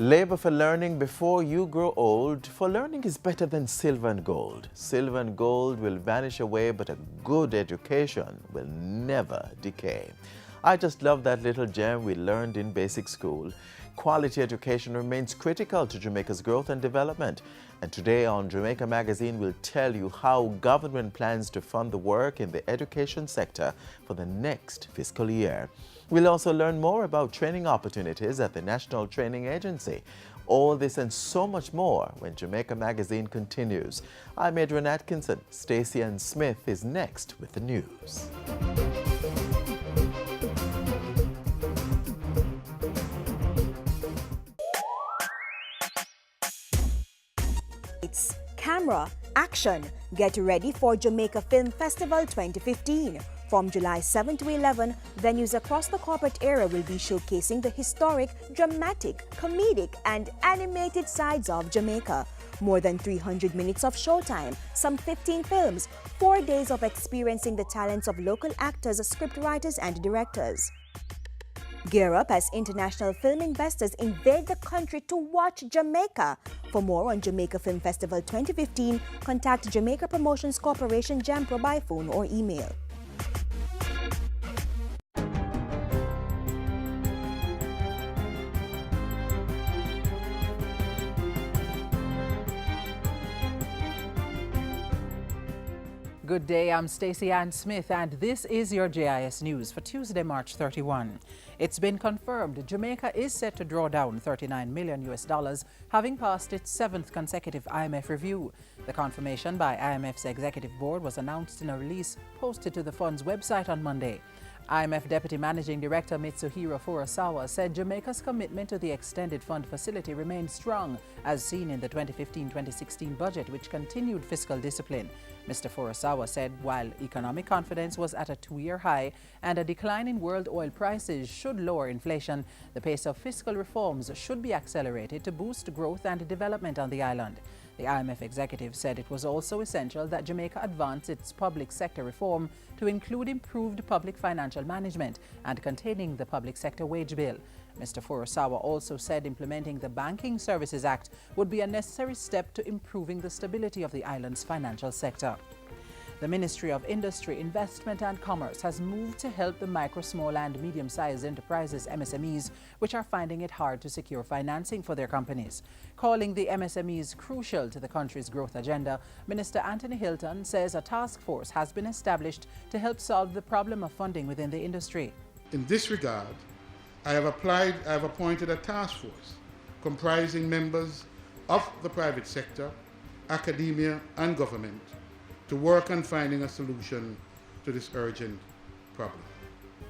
Labor for learning before you grow old, for learning is better than silver and gold. Silver and gold will vanish away, but a good education will never decay. I just love that little gem we learned in basic school. Quality education remains critical to Jamaica's growth and development. And today on Jamaica Magazine, we'll tell you how government plans to fund the work in the education sector for the next fiscal year. We'll also learn more about training opportunities at the National Training Agency. All this and so much more when Jamaica Magazine continues. I'm Adrian Atkinson. Stacey Ann Smith is next with the news. It's camera, action. Get ready for Jamaica Film Festival 2015. From July 7 to 11, venues across the corporate area will be showcasing the historic, dramatic, comedic, and animated sides of Jamaica. More than 300 minutes of showtime, some 15 films, 4 days of experiencing the talents of local actors, scriptwriters, and directors. Gear up as international film investors invade the country to watch Jamaica. For more on Jamaica Film Festival 2015, contact Jamaica Promotions Corporation JAMPRO by phone or email. Good day, I'm Stacey Ann Smith, and this is your JIS News for Tuesday, March 31. It's been confirmed Jamaica is set to draw down $39 million, having passed its 7th consecutive IMF review. The confirmation by IMF's executive board was announced in a release posted to the fund's website on Monday. IMF Deputy Managing Director Mitsuhiro Furusawa said Jamaica's commitment to the extended fund facility remains strong, as seen in the 2015-2016 budget, which continued fiscal discipline. Mr. Furusawa said while economic confidence was at a 2-year high and a decline in world oil prices should lower inflation, the pace of fiscal reforms should be accelerated to boost growth and development on the island. The IMF executive said it was also essential that Jamaica advance its public sector reform to include improved public financial management and containing the public sector wage bill. Mr. Furusawa also said implementing the Banking Services Act would be a necessary step to improving the stability of the island's financial sector. The Ministry of Industry, Investment and Commerce has moved to help the micro, small and medium-sized enterprises, MSMEs, which are finding it hard to secure financing for their companies. Calling the MSMEs crucial to the country's growth agenda, Minister Anthony Hilton says a task force has been established to help solve the problem of funding within the industry. In this regard, I have appointed a task force comprising members of the private sector, academia and government to work on finding a solution to this urgent problem.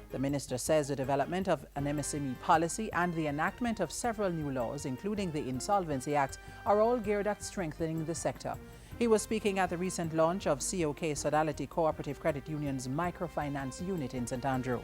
The minister says the development of an MSME policy and the enactment of several new laws, including the Insolvency Act, are all geared at strengthening the sector. He was speaking at the recent launch of COK Sodality Cooperative Credit Union's microfinance unit in St. Andrew.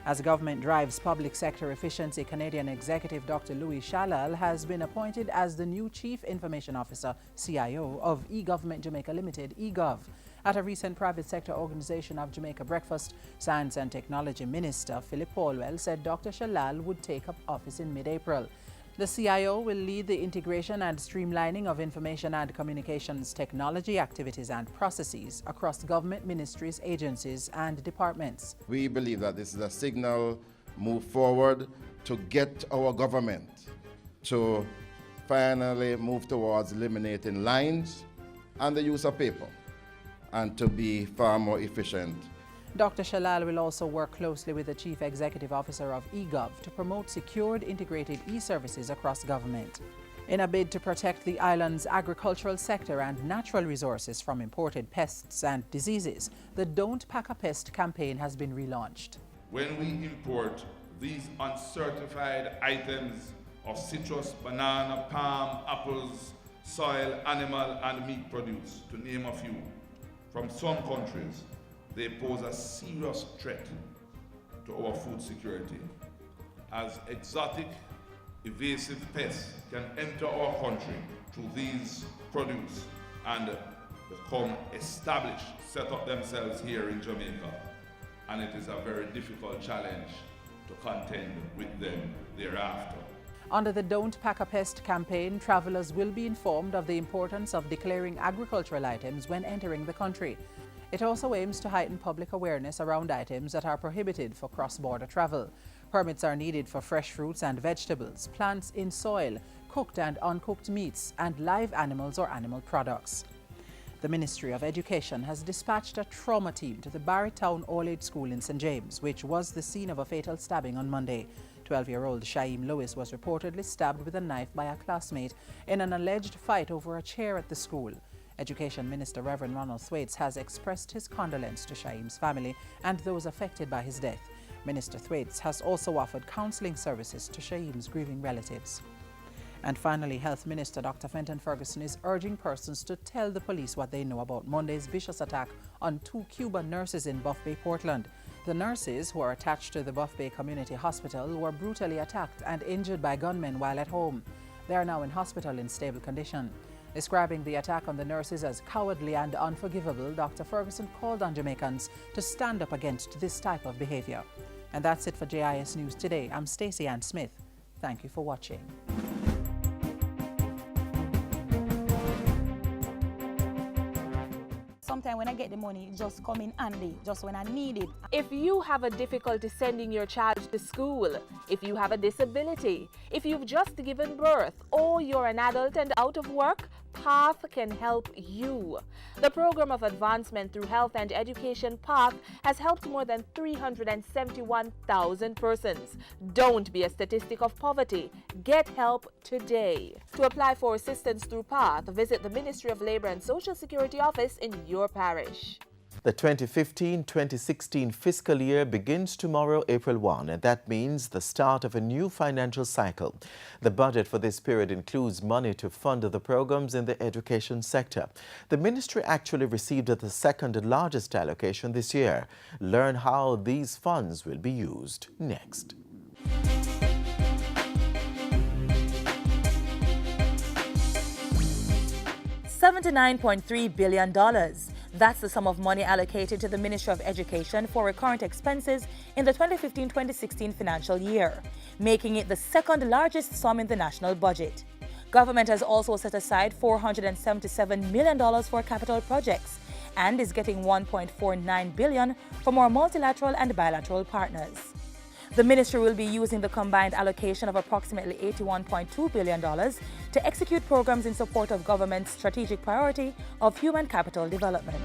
As government drives public sector efficiency, Canadian Executive Dr. Louis Shalal has been appointed as the new Chief Information Officer, CIO, of eGovernment Jamaica Limited, eGov. At a recent private sector organization of Jamaica breakfast, Science and Technology Minister Philip Paulwell said Dr. Shalal would take up office in mid-April. The CIO will lead the integration and streamlining of information and communications technology activities and processes across government ministries, agencies and departments. We believe that this is a signal move forward to get our government to finally move towards eliminating lines and the use of paper and to be far more efficient. Dr. Shalal will also work closely with the Chief Executive Officer of eGov to promote secured integrated e-services across government. In a bid to protect the island's agricultural sector and natural resources from imported pests and diseases, the Don't Pack a Pest campaign has been relaunched. When we import these uncertified items of citrus, banana, palm, apples, soil, animal and meat produce, to name a few, from some countries, they pose a serious threat to our food security, as exotic, evasive pests can enter our country through these produce and become established, set up themselves here in Jamaica. And it is a very difficult challenge to contend with them thereafter. Under the Don't Pack a Pest campaign, travelers will be informed of the importance of declaring agricultural items when entering the country. It also aims to heighten public awareness around items that are prohibited for cross-border travel. Permits are needed for fresh fruits and vegetables, plants in soil, cooked and uncooked meats, and live animals or animal products. The Ministry of Education has dispatched a trauma team to the Barrytown All-Age School in St. James, which was the scene of a fatal stabbing on Monday. 12-year-old Shaim Lewis was reportedly stabbed with a knife by a classmate in an alleged fight over a chair at the school. Education Minister Reverend Ronald Thwaites has expressed his condolence to Shaim's family and those affected by his death. Minister Thwaites has also offered counselling services to Shaim's grieving relatives. And finally, Health Minister Dr. Fenton Ferguson is urging persons to tell the police what they know about Monday's vicious attack on 2 Cuban nurses in Buff Bay, Portland. The nurses, who are attached to the Buff Bay Community Hospital, were brutally attacked and injured by gunmen while at home. They are now in hospital in stable condition. Describing the attack on the nurses as cowardly and unforgivable, Dr. Ferguson called on Jamaicans to stand up against this type of behavior. And that's it for JIS News Today. I'm Stacey Ann Smith. Thank you for watching. Sometimes when I get the money, it just come in handy, just when I need it. If you have a difficulty sending your child to school, if you have a disability, if you've just given birth, or you're an adult and out of work, PATH can help you. The Program of Advancement through Health and Education, PATH, has helped more than 371,000 persons. Don't be a statistic of poverty. Get help today. To apply for assistance through PATH, visit the Ministry of Labour and Social Security office in your parish. The 2015-2016 fiscal year begins tomorrow, April 1, and that means the start of a new financial cycle. The budget for this period includes money to fund the programs in the education sector. The ministry actually received the second largest allocation this year. Learn how these funds will be used next. $79.3 billion. That's the sum of money allocated to the Ministry of Education for recurrent expenses in the 2015-2016 financial year, making it the second largest sum in the national budget. Government has also set aside $477 million for capital projects and is getting $1.49 billion from our multilateral and bilateral partners. The ministry will be using the combined allocation of approximately $81.2 billion to execute programs in support of government's strategic priority of human capital development.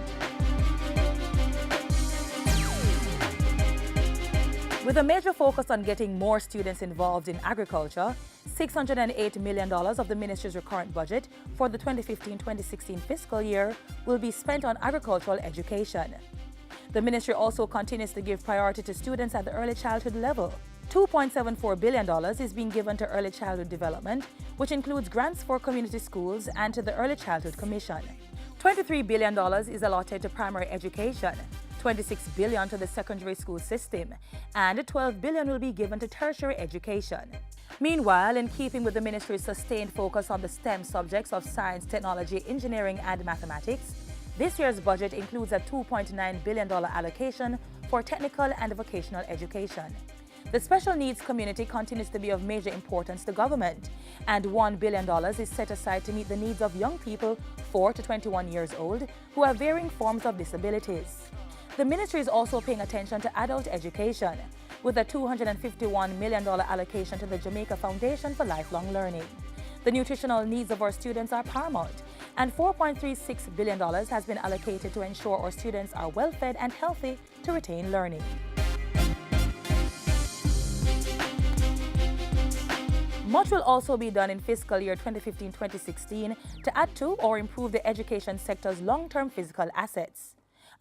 With a major focus on getting more students involved in agriculture, $608 million of the ministry's recurrent budget for the 2015-2016 fiscal year will be spent on agricultural education. The ministry also continues to give priority to students at the early childhood level. $2.74 billion is being given to early childhood development, which includes grants for community schools and to the Early Childhood Commission. $23 billion is allotted to primary education, $26 billion to the secondary school system, and $12 billion will be given to tertiary education. Meanwhile, in keeping with the ministry's sustained focus on the STEM subjects of science, technology, engineering, and mathematics, this year's budget includes a $2.9 billion allocation for technical and vocational education. The special needs community continues to be of major importance to government, and $1 billion is set aside to meet the needs of young people 4 to 21 years old who have varying forms of disabilities. The ministry is also paying attention to adult education, with a $251 million allocation to the Jamaica Foundation for Lifelong Learning. The nutritional needs of our students are paramount, and $4.36 billion has been allocated to ensure our students are well fed and healthy to retain learning. Much will also be done in fiscal year 2015-2016 to add to or improve the education sector's long-term physical assets.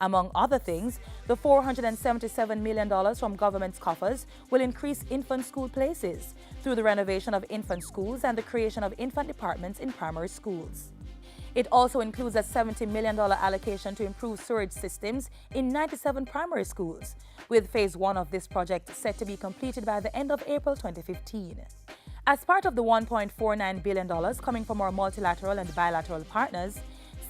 Among other things, the $477 million from government's coffers will increase infant school places through the renovation of infant schools and the creation of infant departments in primary schools. It also includes a $70 million allocation to improve sewage systems in 97 primary schools, with phase 1 of this project set to be completed by the end of April 2015. As part of the $1.49 billion coming from our multilateral and bilateral partners,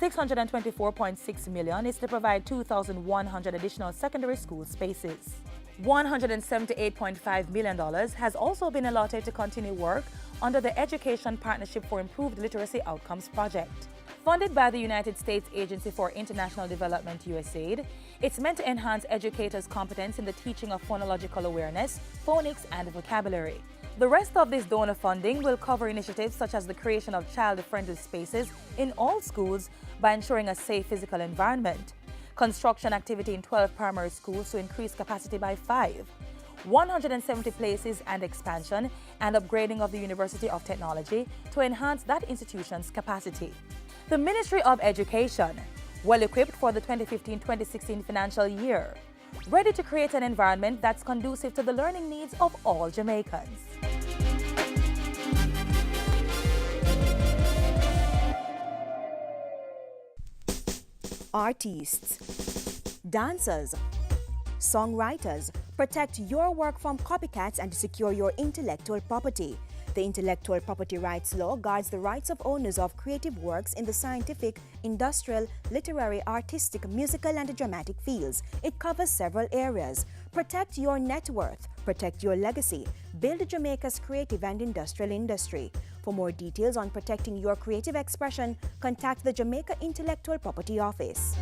$624.6 million is to provide 2,100 additional secondary school spaces. $178.5 million has also been allotted to continue work under the Education Partnership for Improved Literacy Outcomes project. Funded by the United States Agency for International Development, USAID, it's meant to enhance educators' competence in the teaching of phonological awareness, phonics, and vocabulary. The rest of this donor funding will cover initiatives such as the creation of child-friendly spaces in all schools by ensuring a safe physical environment, construction activity in 12 primary schools to increase capacity by 5, 170 places and expansion and upgrading of the University of Technology to enhance that institution's capacity. The Ministry of Education, well equipped for the 2015-2016 financial year, ready to create an environment that's conducive to the learning needs of all Jamaicans. Artists, dancers, songwriters, protect your work from copycats and secure your intellectual property. The Intellectual Property Rights Law guards the rights of owners of creative works in the scientific, industrial, literary, artistic, musical, and dramatic fields. It covers several areas. Protect your net worth, protect your legacy, build Jamaica's creative and industrial industry. For more details on protecting your creative expression, contact the Jamaica Intellectual Property Office.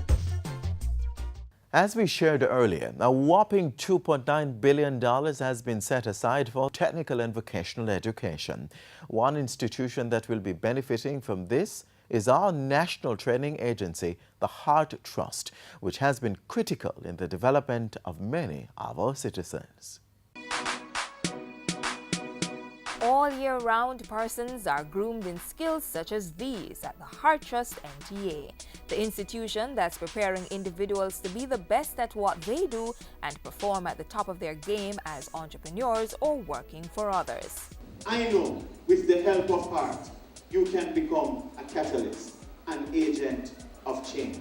As we shared earlier, a whopping $2.9 billion has been set aside for technical and vocational education. One institution that will be benefiting from this is our national training agency, the Heart Trust, which has been critical in the development of many of our citizens. All year-round persons are groomed in skills such as these at the Heart Trust NTA, the institution that's preparing individuals to be the best at what they do and perform at the top of their game as entrepreneurs or working for others. I know with the help of Heart, you can become a catalyst, an agent of change.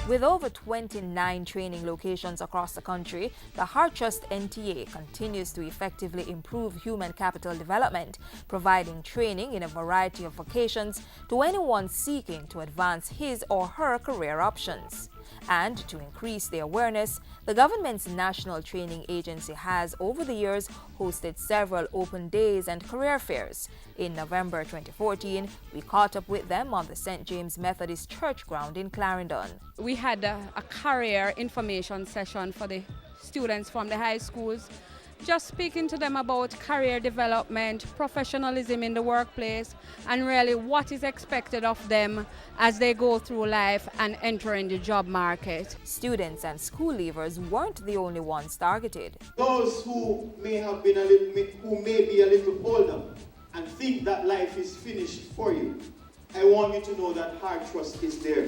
With over 29 training locations across the country, the Heart Trust NTA continues to effectively improve human capital development, providing training in a variety of vocations to anyone seeking to advance his or her career options. And to increase the awareness, the government's national training agency has, over the years, hosted several open days and career fairs. In November 2014, we caught up with them on the St. James Methodist Church ground in Clarendon. We had a career information session for the students from the high schools, just speaking to them about career development, professionalism in the workplace, and really what is expected of them as they go through life and entering the job market. Students and school leavers weren't the only ones targeted. Those who may be a little older and think that life is finished for you, I want you to know that Heart Trust is there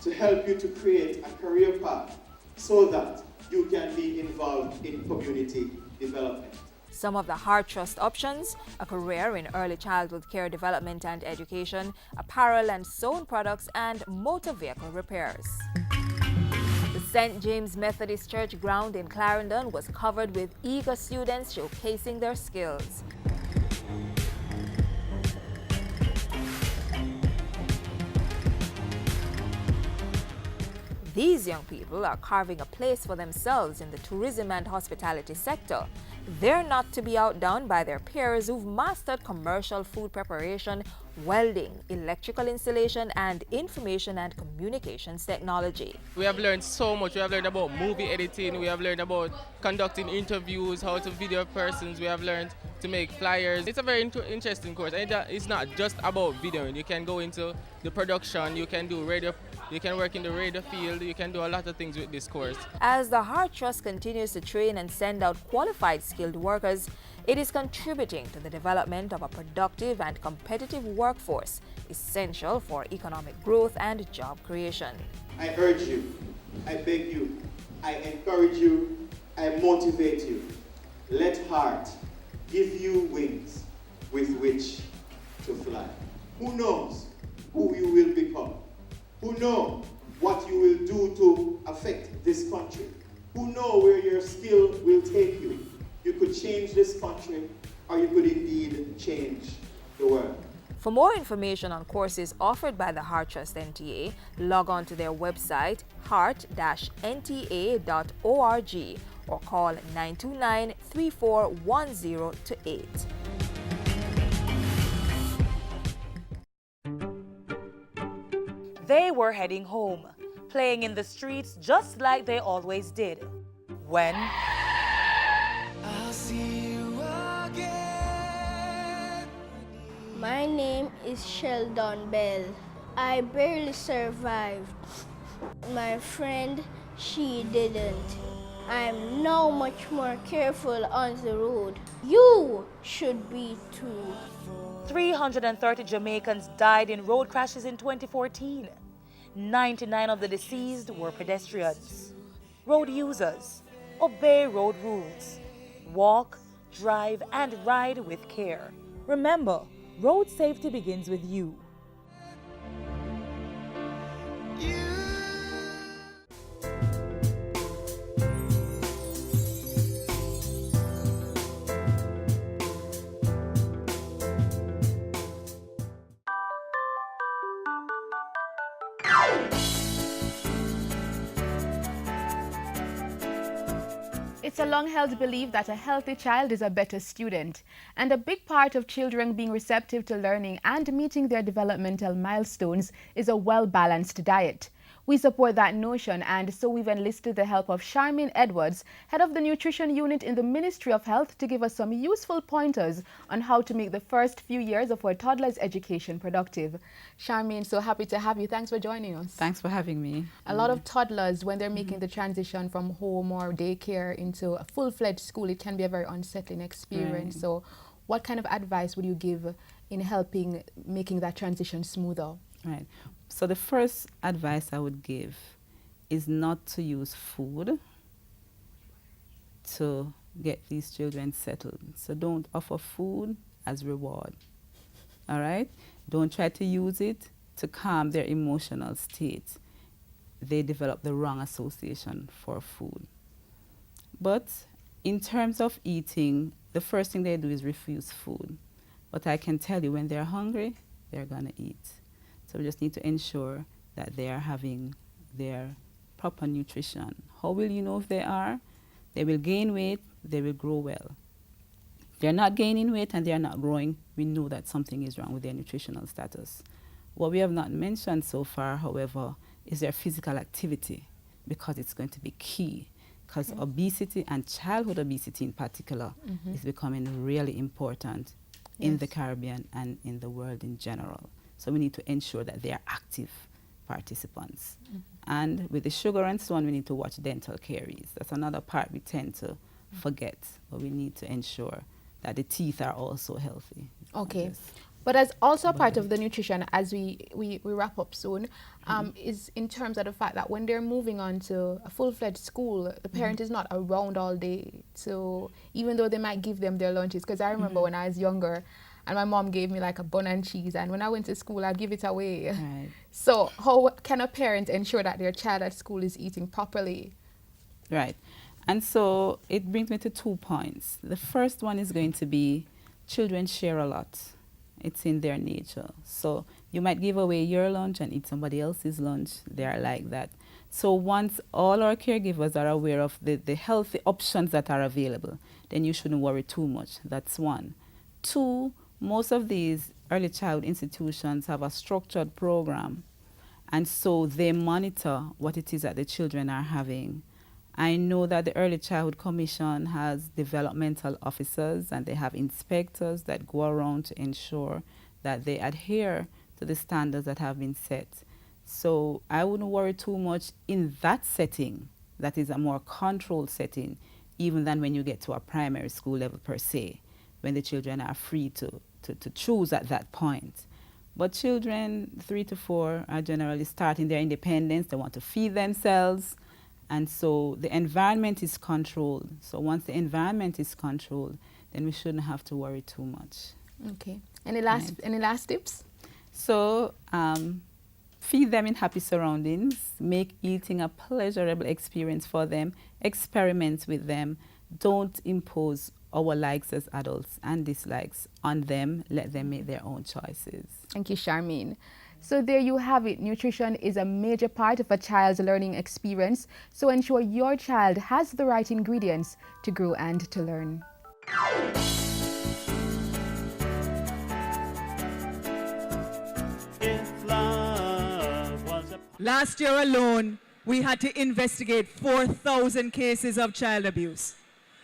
to help you to create a career path so that you can be involved in community development. Some of the Heart Trust options: a career in early childhood care development and education, apparel and sewn products, and motor vehicle repairs. The St. James Methodist Church ground in Clarendon was covered with eager students showcasing their skills. These young people are carving a place for themselves in the tourism and hospitality sector. They're not to be outdone by their peers who've mastered commercial food preparation, welding, electrical installation, and information and communications technology. We have learned so much. We have learned about movie editing. We have learned about conducting interviews, how to video persons. We have learned to make flyers. It's a very interesting course. And it's not just about videoing. You can go into the production. You can do radio. You can work in the radio field. You can do a lot of things with this course. As the Heart Trust continues to train and send out qualified skilled workers, it is contributing to the development of a productive and competitive workforce, essential for economic growth and job creation. I urge you, I beg you, I encourage you, I motivate you. Let Heart give you wings with which to fly. Who knows who you will become? Who know what you will do to affect this country? Who know where your skill will take you? You could change this country, or you could indeed change the world. For more information on courses offered by the Heart Trust NTA, log on to their website heart-nta.org or call 929-3410-8. They were heading home, playing in the streets just like they always did. When I'll see you again. My name is Sheldon Bell. I barely survived. My friend, she didn't. I'm now much more careful on the road. You should be too. 330 Jamaicans died in road crashes in 2014. 99 of the deceased were pedestrians. Road users, obey road rules. Walk, drive, and ride with care. Remember, road safety begins with you. It's a long-held belief that a healthy child is a better student, and a big part of children being receptive to learning and meeting their developmental milestones is a well-balanced diet. We support that notion, and so we've enlisted the help of Charmaine Edwards, head of the nutrition unit in the Ministry of Health, to give us some useful pointers on how to make the first few years of our toddler's education productive. Charmaine, so happy to have you. Thanks for joining us. Thanks for having me. A lot of toddlers, when they're making the transition from home or daycare into a full-fledged school, it can be a very unsettling experience. Right. So what kind of advice would you give in helping making that transition smoother? Right. So the first advice I would give is not to use food to get these children settled. So don't offer food as reward. All right? Don't try to use it to calm their emotional state. They develop the wrong association for food. But in terms of eating, the first thing they do is refuse food. But I can tell you, when they're hungry, they're going to eat. So we just need to ensure that they are having their proper nutrition. How will you know if they are? They will gain weight, they will grow well. If they're not gaining weight and they are not growing, we know that something is wrong with their nutritional status. What we have not mentioned so far, however, is their physical activity, because it's going to be key. Because obesity, and childhood obesity in particular, is becoming really important in the Caribbean and in the world in general. So we need to ensure that they are active participants. And with the sugar and so on, we need to watch dental caries. That's another part we tend to forget, but we need to ensure that the teeth are also healthy. Okay. But as also part of the nutrition, as we wrap up soon, is in terms of the fact that when they're moving on to a full-fledged school, the parent is not around all day. So even though they might give them their lunches, because I remember when I was younger, and my mom gave me like a bun and cheese, and when I went to school, I'd give it away. Right. So how can a parent ensure that their child at school is eating properly? Right. And so it brings me to 2 points. The first one is going to be children share a lot. It's in their nature. So you might give away your lunch and eat somebody else's lunch. They are like that. So once all our caregivers are aware of the healthy options that are available, then you shouldn't worry too much. That's one. 2, most of these early child institutions have a structured program, and so they monitor what it is that the children are having. I know that the Early Childhood Commission has developmental officers, and they have inspectors that go around to ensure that they adhere to the standards that have been set. So I wouldn't worry too much in that setting, that is a more controlled setting, even than when you get to a primary school level per se, when the children are free to choose at that point. But children 3 to 4 are generally starting their independence. They want to feed themselves. And so the environment is controlled. So once the environment is controlled, then we shouldn't have to worry too much. Okay. Any last tips? So feed them in happy surroundings. Make eating a pleasurable experience for them. Experiment with them. Don't impose our likes as adults and dislikes on them. Let them make their own choices. Thank you, Charmaine. So there you have it. Nutrition is a major part of a child's learning experience. So ensure your child has the right ingredients to grow and to learn. Last year alone, we had to investigate 4,000 cases of child abuse.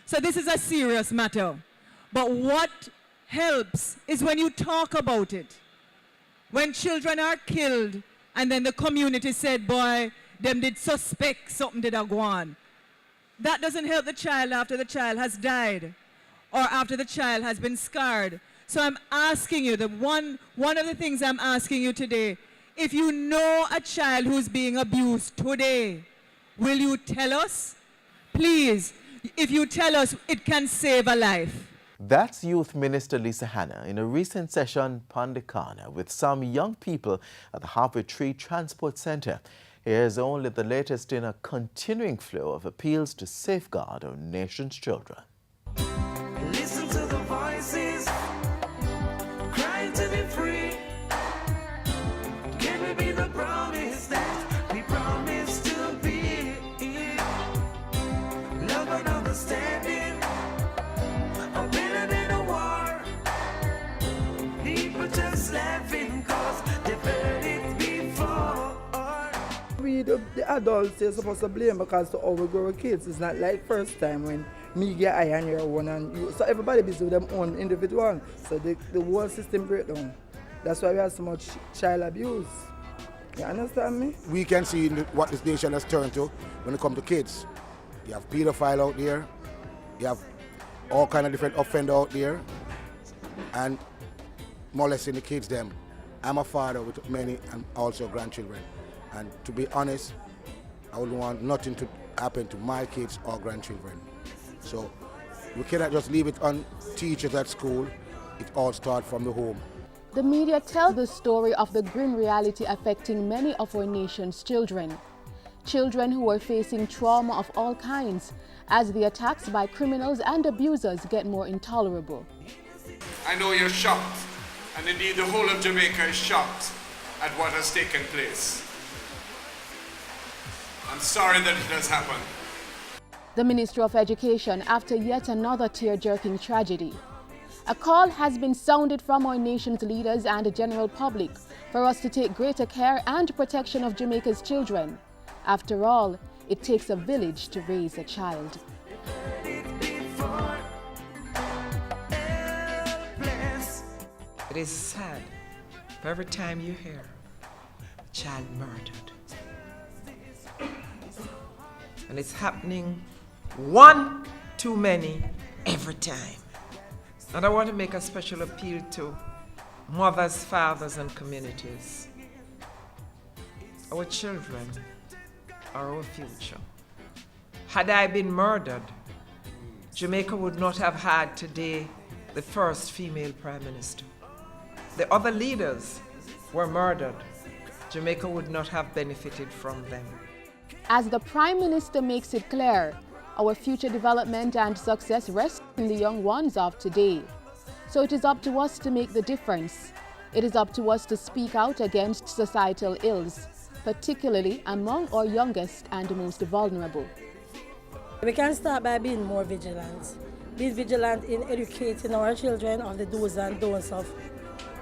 So this is a serious matter. But what helps is when you talk about it. When children are killed and then the community said, boy, them did suspect something did go on. That doesn't help the child after the child has died or after the child has been scarred. So I'm asking you, one of the things I'm asking you today, if you know a child who's being abused today, will you tell us? Please, if you tell us, it can save a life. That's Youth Minister Lisa Hanna in a recent session, Pandikana, with some young people at the Halfway Tree Transport Centre. Here's only the latest in a continuing flow of appeals to safeguard our nation's children. Listen to the voices, crying to be free. Can we be the promise that we promised to be? Love and understanding are better than a war. People just laughing cause they've heard it before. We, the adults, are supposed to blame because to overgrow kids. It's not like first time when me get eye on your one and you. So everybody busy with them own individual. So the whole system break down. That's why we have so much child abuse. You understand me? We can see what this nation has turned to when it comes to kids. You have pedophile out there. You have all kind of different offender out there. And molesting the kids them. I'm a father with many and also grandchildren. And to be honest, I wouldn't want nothing to happen to my kids or grandchildren. So we cannot just leave it on teachers at school. It all starts from the home. The media tell the story of the grim reality affecting many of our nation's children. Children who are facing trauma of all kinds as the attacks by criminals and abusers get more intolerable. I know you're shocked, and indeed the whole of Jamaica is shocked at what has taken place. I'm sorry that it has happened. The Ministry of Education after yet another tear-jerking tragedy. A call has been sounded from our nation's leaders and the general public for us to take greater care and protection of Jamaica's children. After all, it takes a village to raise a child. It is sad for every time you hear a child murdered. And it's happening one too many every time. And I want to make a special appeal to mothers, fathers, and communities. Our children are our future. Had I been murdered, Jamaica would not have had today the first female prime minister. The other leaders were murdered. Jamaica would not have benefited from them. As the Prime Minister makes it clear, our future development and success rests in the young ones of today. So it is up to us to make the difference. It is up to us to speak out against societal ills, particularly among our youngest and most vulnerable. We can start by being more vigilant. Being vigilant in educating our children of the do's and don'ts of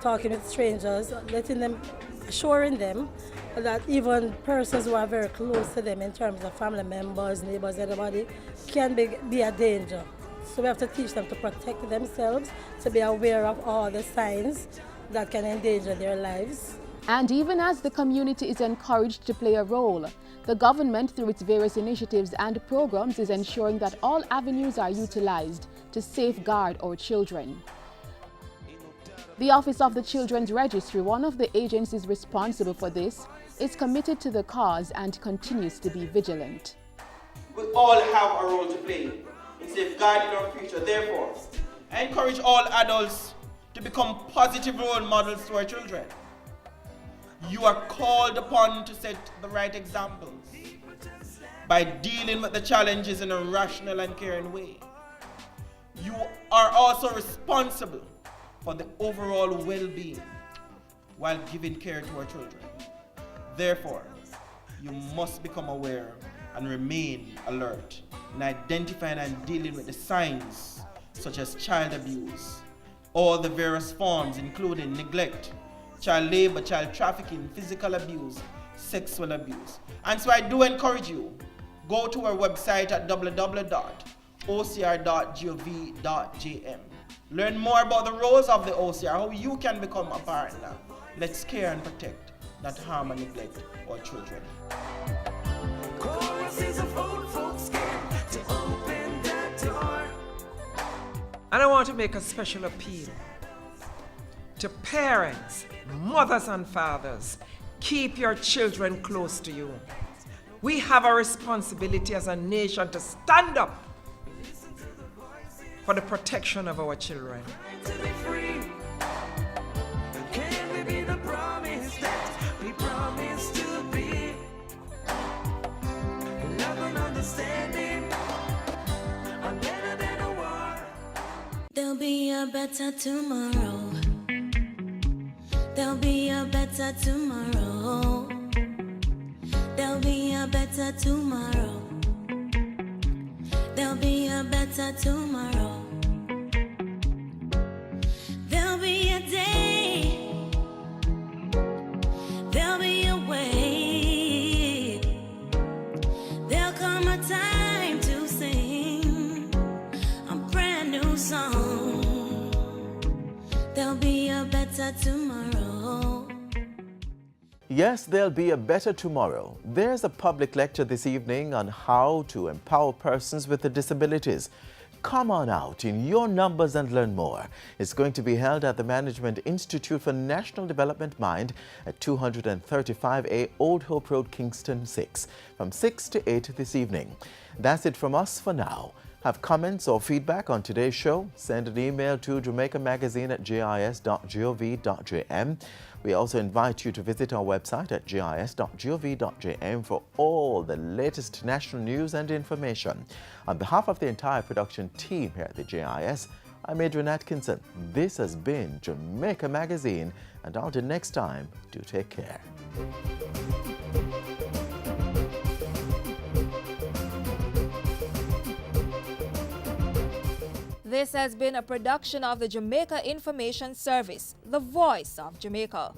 talking with strangers, letting them, assuring them that even persons who are very close to them in terms of family members, neighbors, everybody, can be a danger. So we have to teach them to protect themselves, to be aware of all the signs that can endanger their lives. And even as the community is encouraged to play a role, the government, through its various initiatives and programs, is ensuring that all avenues are utilized to safeguard our children. The Office of the Children's Registry, one of the agencies responsible for this, is committed to the cause and continues to be vigilant. We all have a role to play in safeguarding our future. Therefore, I encourage all adults to become positive role models to our children. You are called upon to set the right examples by dealing with the challenges in a rational and caring way. You are also responsible for the overall well-being while giving care to our children. Therefore, you must become aware and remain alert in identifying and dealing with the signs such as child abuse, all the various forms including neglect, child labor, child trafficking, physical abuse, sexual abuse. And so I do encourage you, go to our website at www.ocr.gov.jm. Learn more about the roles of the OCR, how you can become a partner. Let's care and protect, not harm and neglect our children. And I want to make a special appeal to parents, mothers and fathers. Keep your children close to you. We have a responsibility as a nation to stand up for the protection of our children. There'll be a better tomorrow. There'll be a better tomorrow. There'll be a better tomorrow. There'll be a better tomorrow. There'll be a day. There'll be a way. There'll come a time to sing a brand new song. There'll be a better tomorrow. Yes, there'll be a better tomorrow. There's a public lecture this evening on how to empower persons with disabilities. Come on out in your numbers and learn more. It's going to be held at the Management Institute for National Development Mind at 235A Old Hope Road, Kingston 6, from 6 to 8 this evening. That's it from us for now. Have comments or feedback on today's show? Send an email to jamaicamagazine@gis.gov.jm. We also invite you to visit our website at gis.gov.jm for all the latest national news and information. On behalf of the entire production team here at the JIS, I'm Adrian Atkinson. This has been Jamaica Magazine, and until next time, do take care. This has been a production of the Jamaica Information Service, the voice of Jamaica.